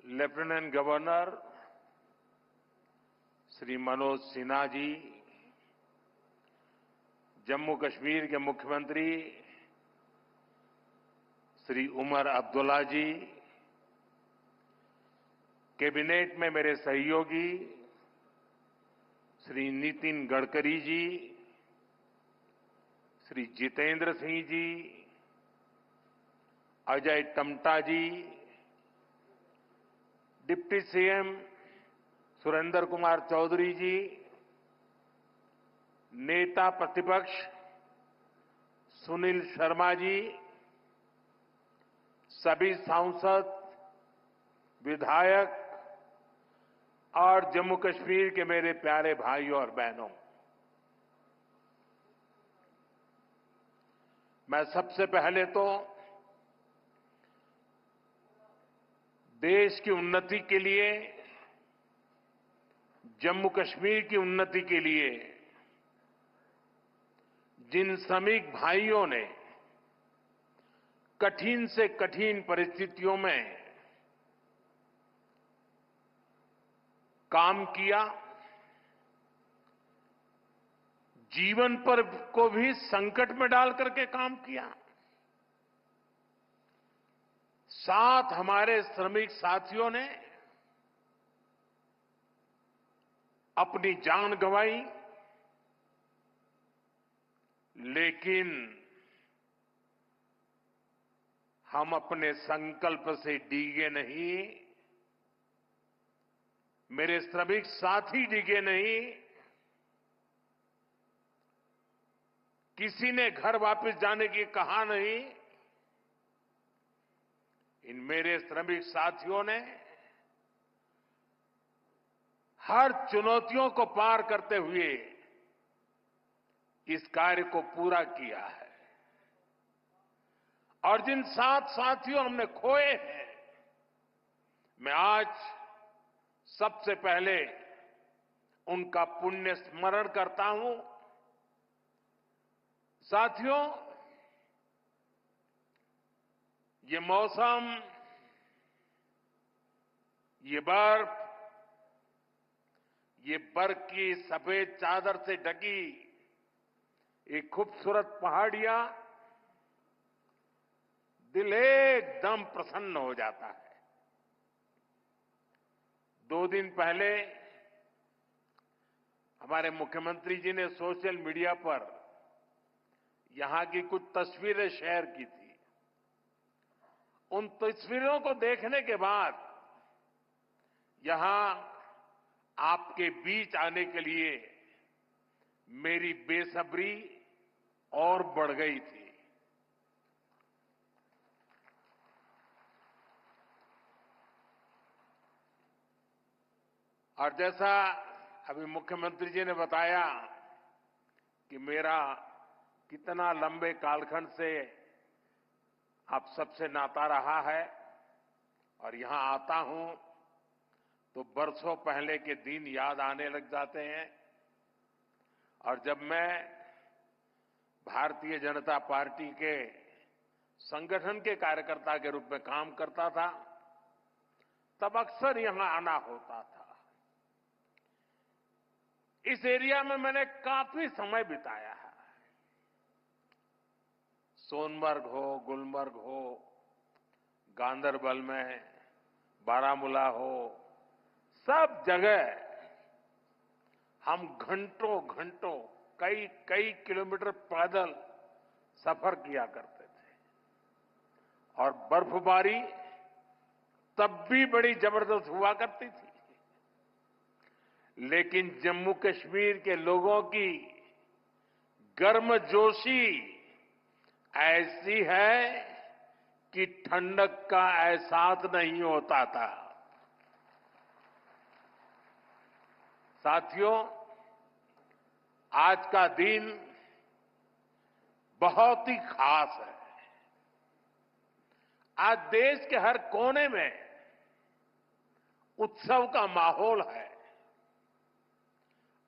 Lieutenant governor Shri Manoj Sinha ji, Jammu Kashmir के मुख्यमंत्री श्री उमर अब्दुल्ला जी, cabinet में मेरे सहयोगी श्री नितिन गडकरी जी, श्री जितेंद्र सिंह जी, अजय टम्टा जी, डिप्टी सीएम सुरेंद्र कुमार चौधरी जी, नेता प्रतिपक्ष सुनील शर्मा जी, सभी सांसद, विधायक और जम्मू कश्मीर के मेरे प्यारे भाइयों और बहनों, मैं सबसे पहले तो देश की उन्नति के लिए, जम्मू कश्मीर की उन्नति के लिए जिन श्रमिक भाइयों ने कठिन से कठिन परिस्थितियों में काम किया, जीवन पर को भी संकट में डाल करके काम किया, साथ हमारे श्रमिक साथियों ने अपनी जान गंवाई, लेकिन हम अपने संकल्प से डिगे नहीं, मेरे श्रमिक साथी डिगे नहीं, किसी ने घर वापस जाने की कहा नहीं। इन मेरे श्रमिक साथियों ने हर चुनौतियों को पार करते हुए इस कार्य को पूरा किया है। और जिन 7 साथियों हमने खोए हैं, मैं आज सबसे पहले उनका पुण्य स्मरण करता हूं। साथियों, ये मौसम, ये बर्फ, ये बर्फ की सफेद चादर से ढकी एक खूबसूरत पहाड़ियां दिल एकदम प्रसन्न हो जाता है। 2 दिन पहले हमारे मुख्यमंत्री जी ने सोशल मीडिया पर यहां की कुछ तस्वीरें शेयर की थी। उन तस्वीरों को देखने के बाद यहां आपके बीच आने के लिए मेरी बेसब्री और बढ़ गई थी। और जैसा अभी मुख्यमंत्री जी ने बताया कि मेरा कितना लंबे कालखंड से आप सबसे नाता रहा है, और यहां आता हूं तो बरसों पहले के दिन याद आने लग जाते हैं। और जब मैं भारतीय जनता पार्टी के संगठन के कार्यकर्ता के रूप में काम करता था, तब अक्सर यहां आना होता था। इस एरिया में मैंने काफी समय बिताया है। सोनमर्ग हो, गुलमर्ग हो, गांदरबल में, बारामूला हो, सब जगह हम घंटों घंटों, कई किलोमीटर पैदल सफर किया करते थे। और बर्फबारी तब भी बड़ी जबरदस्त हुआ करती थी, लेकिन जम्मू कश्मीर के लोगों की गर्मजोशी ऐसी है कि ठंडक का एहसास नहीं होता था। साथियों, आज का दिन बहुत ही खास है। आज देश के हर कोने में उत्सव का माहौल है।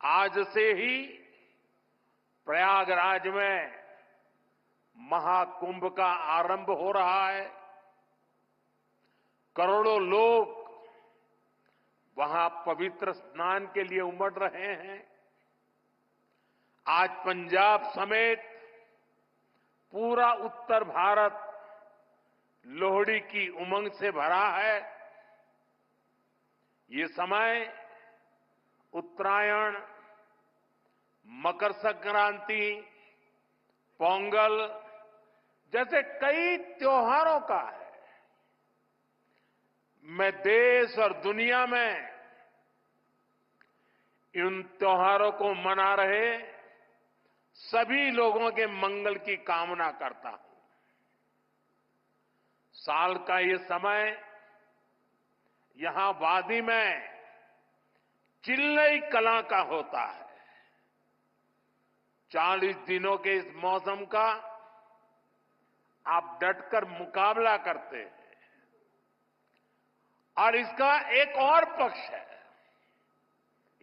आज से ही प्रयागराज में महाकुंभ का आरंभ हो रहा है। करोड़ों लोग वहां पवित्र स्नान के लिए उमड़ रहे हैं। आज पंजाब समेत पूरा उत्तर भारत लोहड़ी की उमंग से भरा है। ये समय उत्तरायण, मकर संक्रांति, पोंगल जैसे कई त्योहारों का है। मैं देश और दुनिया में इन त्योहारों को मना रहे सभी लोगों के मंगल की कामना करता हूं। साल का ये समय यहां वादी में चिल्लई कला का होता है। 40 दिनों के इस मौसम का आप डटकर मुकाबला करते हैं। और इसका एक और पक्ष है,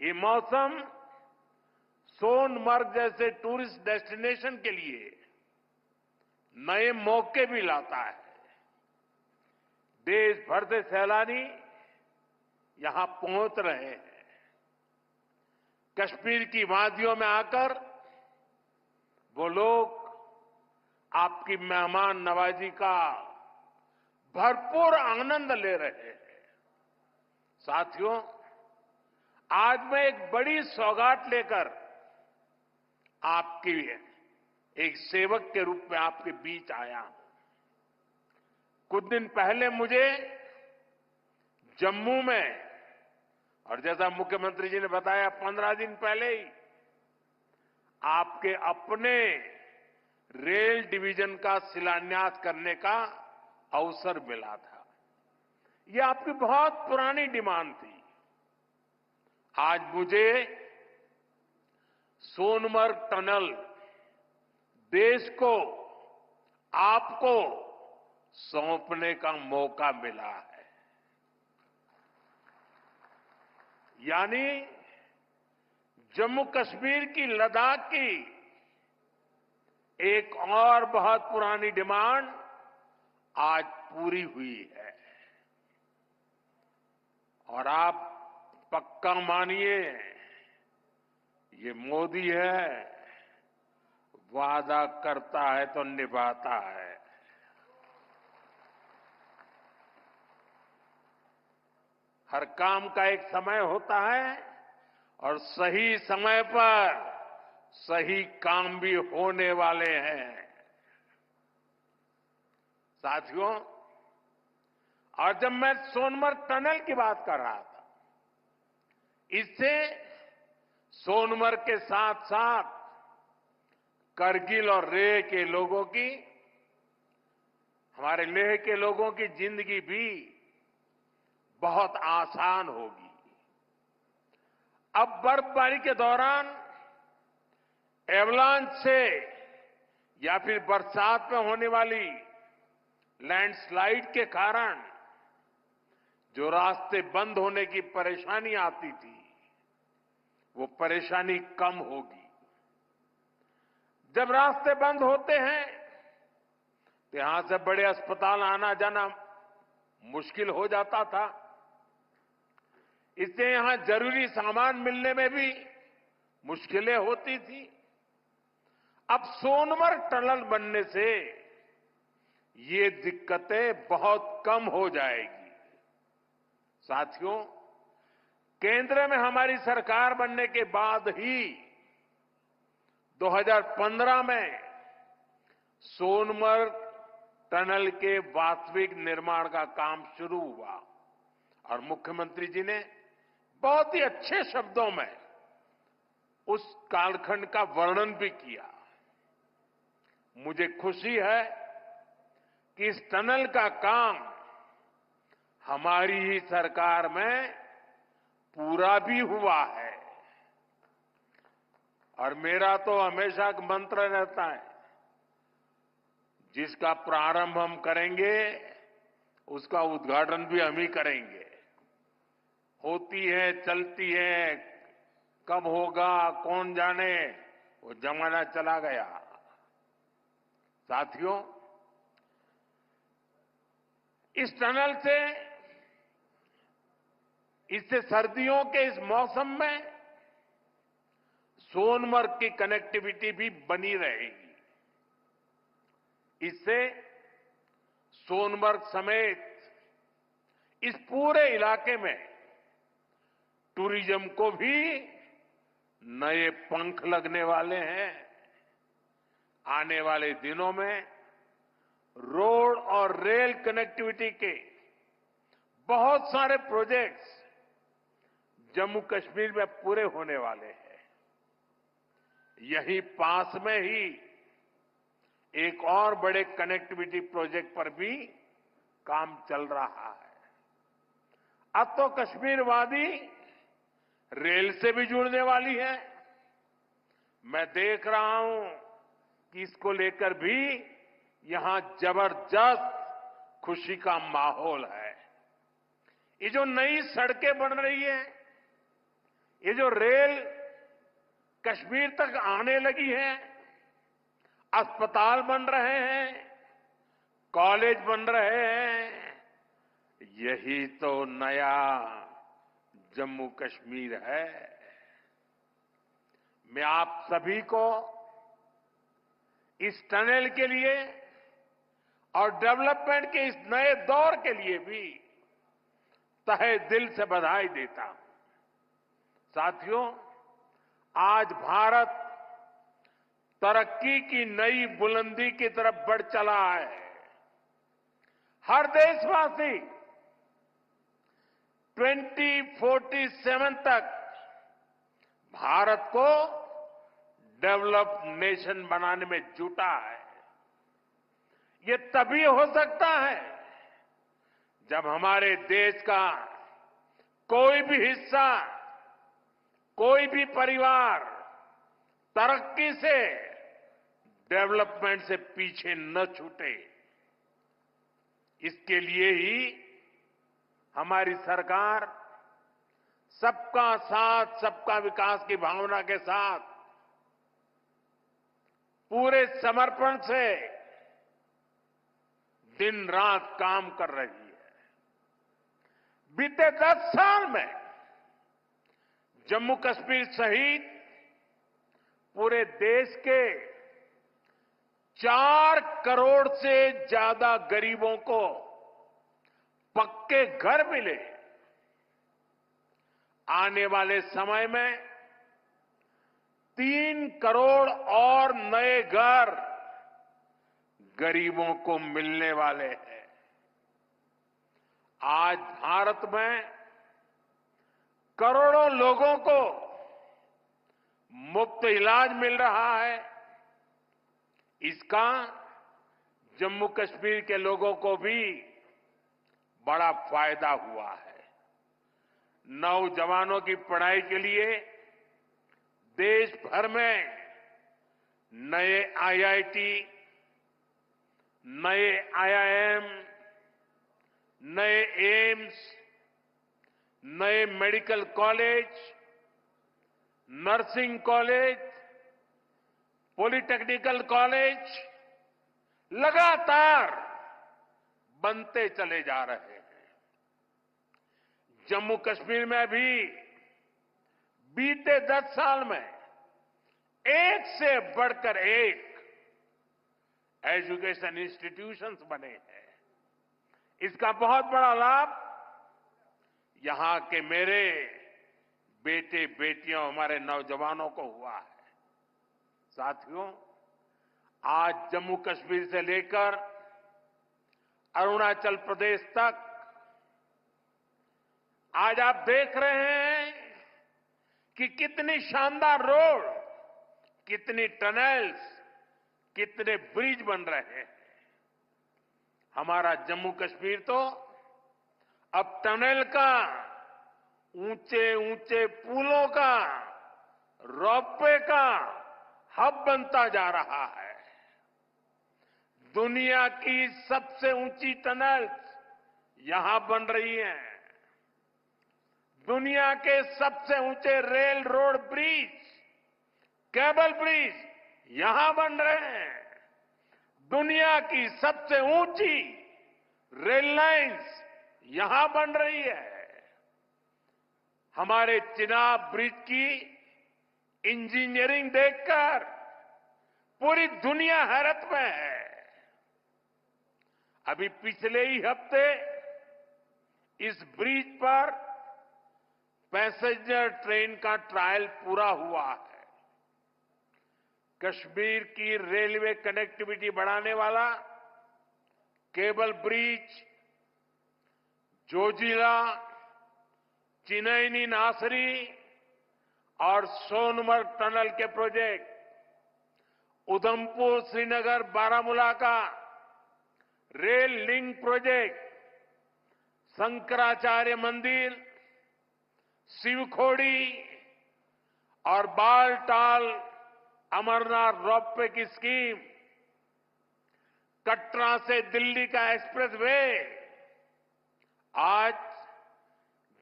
ये मौसम सोनमर्ग जैसे टूरिस्ट डेस्टिनेशन के लिए नए मौके भी लाता है। देश भर से सैलानी यहां पहुंच रहे हैं। कश्मीर की वादियों में आकर वो लोग आपकी मेहमान नवाजी का भरपूर आनंद ले रहे हैं। साथियों, आज मैं एक बड़ी सौगात लेकर आपकी एक सेवक के रूप में आपके बीच आया हूं। कुछ दिन पहले मुझे जम्मू में, और जैसा मुख्यमंत्री जी ने बताया 15 दिन पहले ही आपके अपने रेल डिवीजन का शिलान्यास करने का अवसर मिला था। यह आपकी बहुत पुरानी डिमांड थी। आज मुझे सोनमर्ग टनल देश को, आपको सौंपने का मौका मिला है। यानी जम्मू कश्मीर की, लद्दाख की एक और बहुत पुरानी डिमांड आज पूरी हुई है। और आप पक्का मानिए, ये मोदी है, वादा करता है तो निभाता है। हर काम का एक समय होता है और सही समय पर सही काम भी होने वाले हैं। साथियों, और जब मैं सोनमर्ग टनल की बात कर रहा था, इससे सोनमर्ग के साथ साथ करगिल और लेह के लोगों की, हमारे लेह के लोगों की जिंदगी भी बहुत आसान होगी। अब बर्फबारी के दौरान एवलांच से या फिर बरसात में होने वाली लैंडस्लाइड के कारण जो रास्ते बंद होने की परेशानी आती थी, वो परेशानी कम होगी। जब रास्ते बंद होते हैं तो यहां से बड़े अस्पताल आना जाना मुश्किल हो जाता था। इससे यहां जरूरी सामान मिलने में भी मुश्किलें होती थी। अब सोनमर्ग टनल बनने से ये दिक्कतें बहुत कम हो जाएगी। साथियों, केंद्र में हमारी सरकार बनने के बाद ही 2015 में सोनमर्ग टनल के वास्तविक निर्माण का काम शुरू हुआ और मुख्यमंत्री जी ने बहुत ही अच्छे शब्दों में उस कालखंड का वर्णन भी किया। मुझे खुशी है कि इस टनल का काम हमारी ही सरकार में पूरा भी हुआ है। और मेरा तो हमेशा एक मंत्र रहता है, जिसका प्रारंभ हम करेंगे उसका उद्घाटन भी हम ही करेंगे। होती है, चलती है, कब होगा कौन जाने, वो जमाना चला गया। साथियों, इस टनल से इससे सर्दियों के इस मौसम में सोनमर्ग की कनेक्टिविटी भी बनी रहेगी। इससे सोनमर्ग समेत इस पूरे इलाके में टूरिज्म को भी नए पंख लगने वाले हैं। आने वाले दिनों में रोड और रेल कनेक्टिविटी के बहुत सारे प्रोजेक्ट्स जम्मू कश्मीर में पूरे होने वाले हैं। यही पास में ही एक और बड़े कनेक्टिविटी प्रोजेक्ट पर भी काम चल रहा है। अब तो कश्मीर वादी रेल से भी जुड़ने वाली है। मैं देख रहा हूं कि इसको लेकर भी यहां जबरदस्त खुशी का माहौल है। ये जो नई सड़कें बन रही है, ये जो रेल कश्मीर तक आने लगी है, अस्पताल बन रहे हैं, कॉलेज बन रहे हैं, यही तो नया जम्मू कश्मीर है। मैं आप सभी को इस टनल के लिए और डेवलपमेंट के इस नए दौर के लिए भी तहे दिल से बधाई देता हूं। साथियों, आज भारत तरक्की की नई बुलंदी की तरफ बढ़ चला है। हर देशवासी 2047 तक भारत को डेवलप्ड नेशन बनाने में जुटा है। ये तभी हो सकता है जब हमारे देश का कोई भी हिस्सा, कोई भी परिवार तरक्की से, डेवलपमेंट से पीछे न छूटे। इसके लिए ही हमारी सरकार सबका साथ, सबका विकास की भावना के साथ पूरे समर्पण से दिन रात काम कर रही है। बीते 10 साल में जम्मू कश्मीर सहित पूरे देश के 4 करोड़ से ज्यादा गरीबों को पक्के घर मिले। आने वाले समय में 3 करोड़ और नए घर गरीबों को मिलने वाले हैं। आज भारत में करोड़ों लोगों को मुफ्त इलाज मिल रहा है। इसका जम्मू कश्मीर के लोगों को भी बड़ा फायदा हुआ है। नौजवानों की पढ़ाई के लिए देश भर में नए आईआईटी, नए आईआईएम, नए एम्स, नए medical college, nursing college, polytechnical college लगातार बनते चले जा रहे हैं। जम्मू कश्मीर में भी बीते 10 साल में एक से बढ़कर एक एजुकेशन इंस्टीट्यूशंस बने हैं। इसका बहुत बड़ा लाभ यहां के मेरे बेटे बेटियों, हमारे नौजवानों को हुआ है। साथियों, आज जम्मू कश्मीर से लेकर अरुणाचल प्रदेश तक आज आप देख रहे हैं कि कितनी शानदार रोड, कितनी टनल्स, कितने ब्रिज बन रहे हैं। हमारा जम्मू कश्मीर तो अब टनल का, ऊंचे ऊंचे पुलों का, रोपवे का हब बनता जा रहा है। दुनिया की सबसे ऊंची टनल्स यहां बन रही हैं। दुनिया के सबसे ऊंचे rail road bridge, cable bridge यहां बन रहे हैं। दुनिया की सबसे ऊंची रेल लाइंस यहां बन रही है। हमारे चिनाब ब्रिज की इंजीनियरिंग देखकर पूरी दुनिया हैरत में है। अभी पिछले ही हफ्ते इस ब्रिज पर पैसेंजर ट्रेन का ट्रायल पूरा हुआ है। कश्मीर की रेलवे कनेक्टिविटी बढ़ाने वाला केबल ब्रिज, जोजिला, चिनैनी नासरी और सोनमर्ग टनल के प्रोजेक्ट, उधमपुर श्रीनगर बारामूला का रेल लिंक प्रोजेक्ट, शंकराचार्य मंदिर, शिवखोड़ी और बालटाल अमरनाथ रोपवे की स्कीम, कटरा से दिल्ली का एक्सप्रेसवे, आज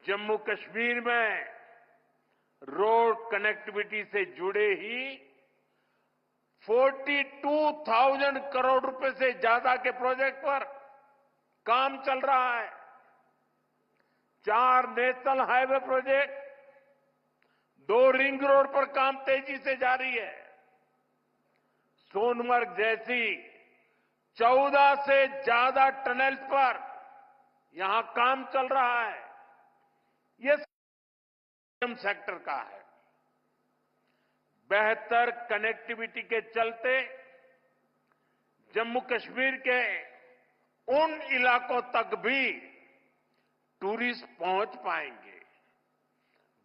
जम्मू कश्मीर में रोड कनेक्टिविटी से जुड़े ही 42,000 करोड़ रुपए से ज्यादा के प्रोजेक्ट पर काम चल रहा है। 4 national highway project, 2 ring road पर काम तेजी से जारी है। सोनमर्ग जैसी 14 से ज्यादा टनल्स पर यहां काम चल रहा है। ये सेक्टर का है। बेहतर कनेक्टिविटी के चलते जम्मू कश्मीर के उन इलाकों तक भी टूरिस्ट पहुंच पाएंगे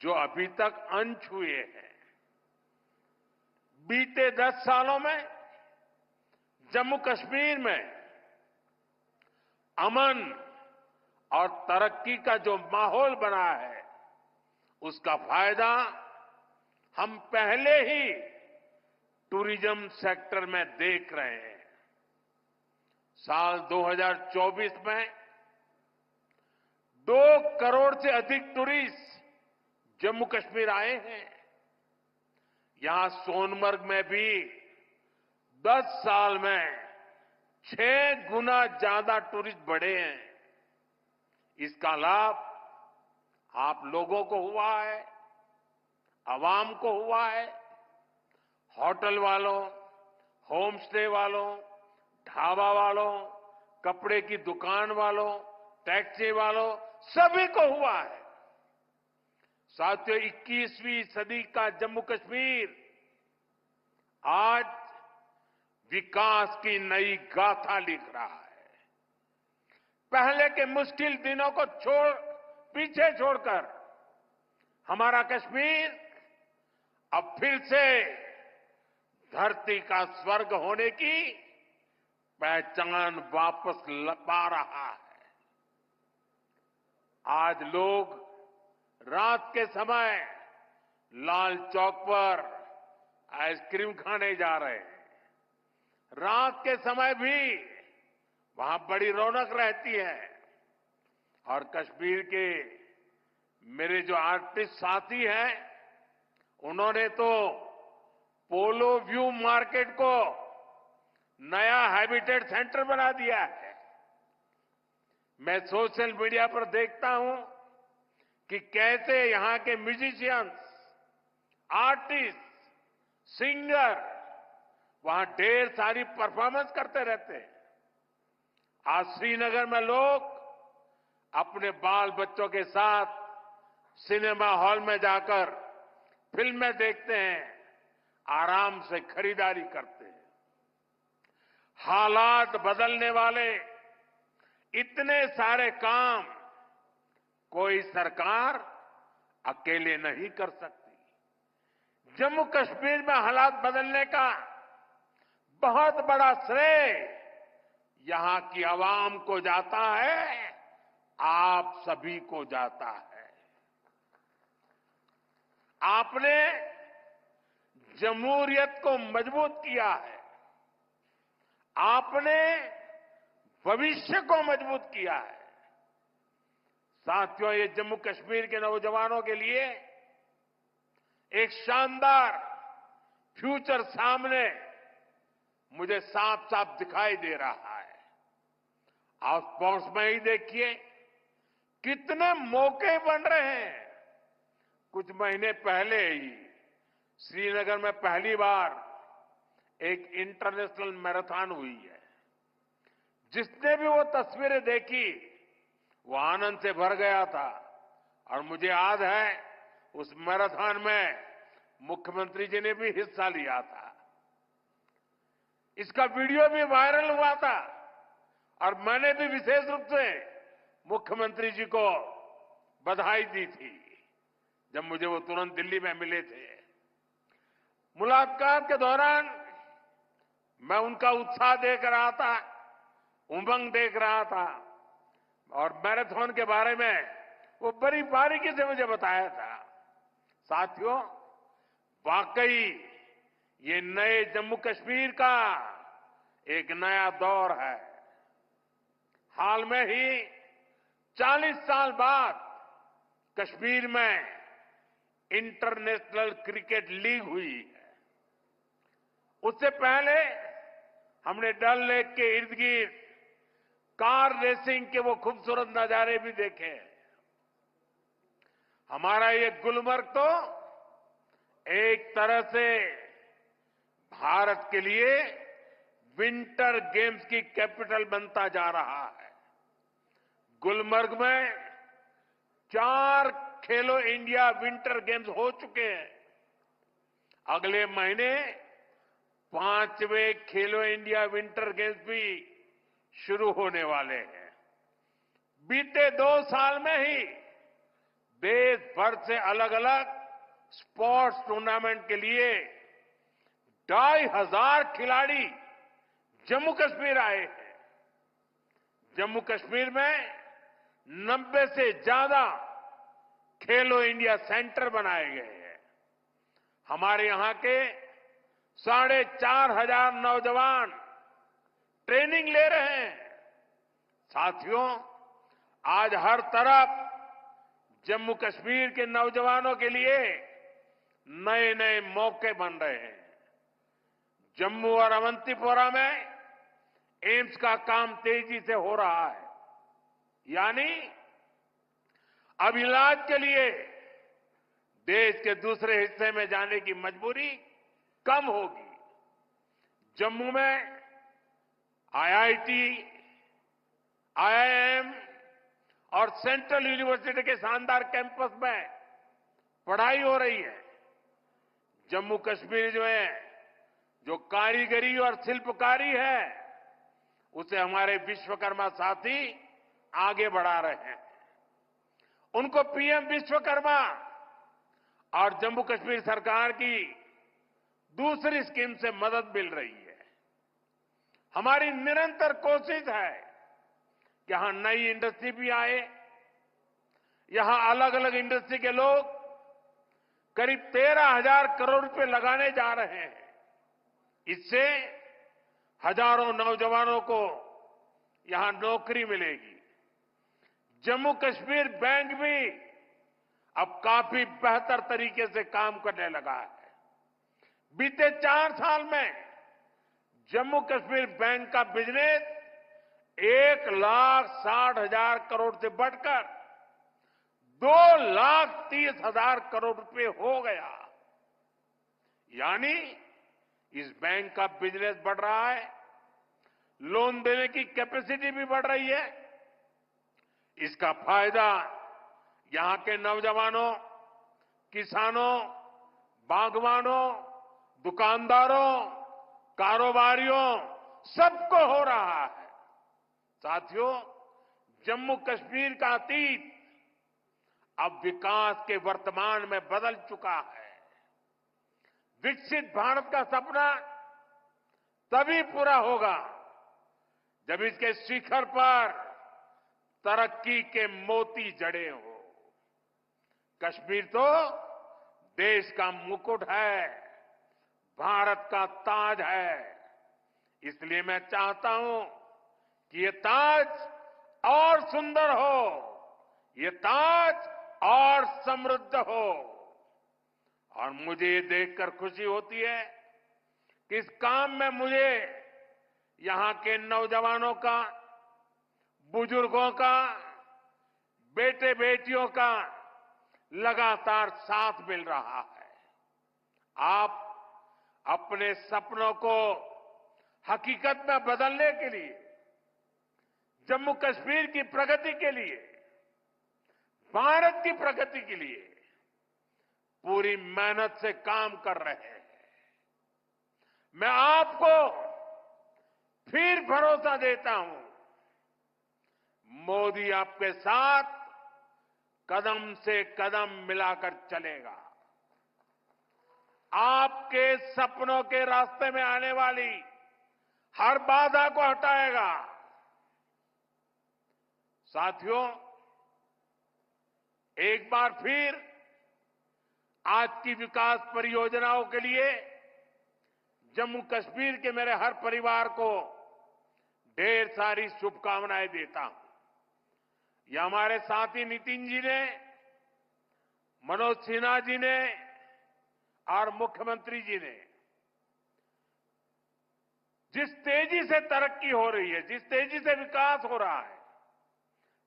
जो अभी तक अनछुए हैं। बीते 10 सालों में जम्मू कश्मीर में अमन और तरक्की का जो माहौल बना है, उसका फायदा हम पहले ही टूरिज्म सेक्टर में देख रहे हैं। साल 2024 में 2 करोड़ से अधिक टूरिस्ट जम्मू कश्मीर आए हैं। यहां सोनमर्ग में भी 10 साल में 6 गुना ज्यादा टूरिस्ट बढ़े हैं। इसका लाभ आप लोगों को हुआ है, आवाम को हुआ है। होटल वालों, होम स्टे वालों, ढाबा वालों, कपड़े की दुकान वालों, टैक्सी वालों, सभी को हुआ है। साथियों, 21वीं सदी का जम्मू कश्मीर आज विकास की नई गाथा लिख रहा है। पहले के मुश्किल दिनों को पीछे छोड़कर हमारा कश्मीर अब फिर से धरती का स्वर्ग होने की पहचान वापस पा रहा है। आज लोग रात के समय लाल चौक पर आइसक्रीम खाने जा रहे हैं। रात के समय भी वहां बड़ी रौनक रहती है। और कश्मीर के मेरे जो आर्टिस्ट साथी हैं, उन्होंने तो पोलो व्यू मार्केट को नया हैबिटेट सेंटर बना दिया है। मैं सोशल मीडिया पर देखता हूं कि कैसे यहां के म्यूजिशियंस, आर्टिस्ट, सिंगर वहां ढेर सारी परफॉर्मेंस करते रहते हैं। आज श्रीनगर में लोग अपने बाल बच्चों के साथ सिनेमा हॉल में जाकर फिल्में देखते हैं, आराम से खरीदारी करते हैं। हालात बदलने वाले इतने सारे काम कोई सरकार अकेले नहीं कर सकती। जम्मू कश्मीर में हालात बदलने का बहुत बड़ा श्रेय यहां की आवाम को जाता है, आप सभी को जाता है। आपने जमहूरियत को मजबूत किया है। आपने भविष्य को मजबूत किया है। साथियों, ये जम्मू कश्मीर के नौजवानों के लिए एक शानदार फ्यूचर सामने मुझे साफ साफ दिखाई दे रहा है। आप स्पोर्ट्स में ही देखिए कितने मौके बन रहे हैं। कुछ महीने पहले ही श्रीनगर में पहली बार एक इंटरनेशनल मैराथन हुई है। जिसने भी वो तस्वीरें देखी वो आनंद से भर गया था। और मुझे याद है उस मैराथन में मुख्यमंत्री जी ने भी हिस्सा लिया था। इसका वीडियो भी वायरल हुआ था और मैंने भी विशेष रूप से मुख्यमंत्री जी को बधाई दी थी जब मुझे वो तुरंत दिल्ली में मिले थे। मुलाकात के दौरान मैं उनका उत्साह देख रहा था, उमंग देख रहा था और मैराथन के बारे में वो बड़ी बारीकी से मुझे बताया था। साथियों, वाकई ये नए जम्मू कश्मीर का एक नया दौर है। हाल में ही 40 साल बाद कश्मीर में इंटरनेशनल क्रिकेट लीग हुई है। उससे पहले हमने डल लेक के इर्द गिर्द कार रेसिंग के वो खूबसूरत नजारे भी देखे। हमारा ये गुलमर्ग तो एक तरह से भारत के लिए विंटर गेम्स की कैपिटल बनता जा रहा है। गुलमर्ग में 4 खेलो इंडिया विंटर गेम्स हो चुके हैं। अगले महीने 5वें खेलो इंडिया विंटर गेम्स भी शुरू होने वाले हैं। बीते 2 साल में ही देश भर से अलग अलग स्पोर्ट्स टूर्नामेंट के लिए 2,500 खिलाड़ी जम्मू कश्मीर आए हैं। जम्मू कश्मीर में 90 से ज्यादा खेलो इंडिया सेंटर बनाए गए हैं। हमारे यहां के 4,500 नौजवान ट्रेनिंग ले रहे हैं। साथियों, आज हर तरफ जम्मू कश्मीर के नौजवानों के लिए नए नए मौके बन रहे हैं। जम्मू और अवंतीपोरा में एम्स का काम तेजी से हो रहा है। यानी अब इलाज के लिए देश के दूसरे हिस्से में जाने की मजबूरी कम होगी। जम्मू में आईआईटी, आईआईएम और सेंट्रल यूनिवर्सिटी के शानदार कैंपस में पढ़ाई हो रही है। जम्मू कश्मीर में जो कारीगरी और शिल्पकारी है उसे हमारे विश्वकर्मा साथी आगे बढ़ा रहे हैं। उनको पीएम विश्वकर्मा और जम्मू कश्मीर सरकार की दूसरी स्कीम से मदद मिल रही है। हमारी निरंतर कोशिश है कि यहां नई इंडस्ट्री भी आए। यहां अलग अलग इंडस्ट्री के लोग करीब 13,000 करोड़ रुपए लगाने जा रहे हैं। इससे हजारों नौजवानों को यहां नौकरी मिलेगी। जम्मू कश्मीर बैंक भी अब काफी बेहतर तरीके से काम करने लगा है। बीते 4 साल में जम्मू कश्मीर बैंक का बिजनेस 1,60,000 करोड़ से बढ़कर 2,30,000 करोड़ रुपए हो गया। यानी इस बैंक का बिजनेस बढ़ रहा है, लोन देने की कैपेसिटी भी बढ़ रही है। इसका फायदा यहां के नौजवानों, किसानों, बागवानों, दुकानदारों, कारोबारियों सबको हो रहा है। साथियों, जम्मू कश्मीर का अतीत अब विकास के वर्तमान में बदल चुका है। विकसित भारत का सपना तभी पूरा होगा जब इसके शिखर पर तरक्की के मोती जड़े हो। कश्मीर तो देश का मुकुट है, भारत का ताज है। इसलिए मैं चाहता हूं कि ये ताज और सुंदर हो, ये ताज और समृद्ध हो। और मुझे ये देखकर खुशी होती है कि इस काम में मुझे यहां के नौजवानों का, बुजुर्गों का, बेटे बेटियों का लगातार साथ मिल रहा है। आप अपने सपनों को हकीकत में बदलने के लिए, जम्मू कश्मीर की प्रगति के लिए, भारत की प्रगति के लिए पूरी मेहनत से काम कर रहे हैं। मैं आपको फिर भरोसा देता हूं, मोदी आपके साथ कदम से कदम मिलाकर चलेगा। आपके सपनों के रास्ते में आने वाली हर बाधा को हटाएगा। साथियों, एक बार फिर आज की विकास परियोजनाओं के लिए जम्मू कश्मीर के मेरे हर परिवार को ढेर सारी शुभकामनाएं देता हूं। यह हमारे साथी नितिन जी ने, मनोज सिन्हा जी ने और मुख्यमंत्री जी ने जिस तेजी से तरक्की हो रही है, जिस तेजी से विकास हो रहा है,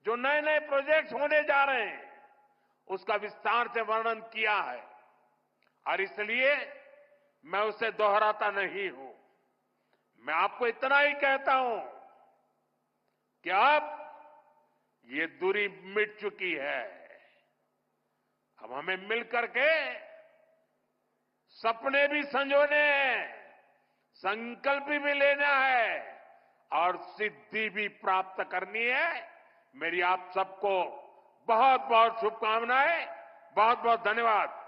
जो नए नए प्रोजेक्ट्स होने जा रहे हैं, उसका विस्तार से वर्णन किया है और इसलिए मैं उसे दोहराता नहीं हूं। मैं आपको इतना ही कहता हूं कि अब ये दूरी मिट चुकी है। अब हमें मिलकर के सपने भी संजोने हैं, संकल्प भी लेना है और सिद्धि भी प्राप्त करनी है। मेरी आप सबको बहुत बहुत शुभकामनाएं, बहुत बहुत धन्यवाद।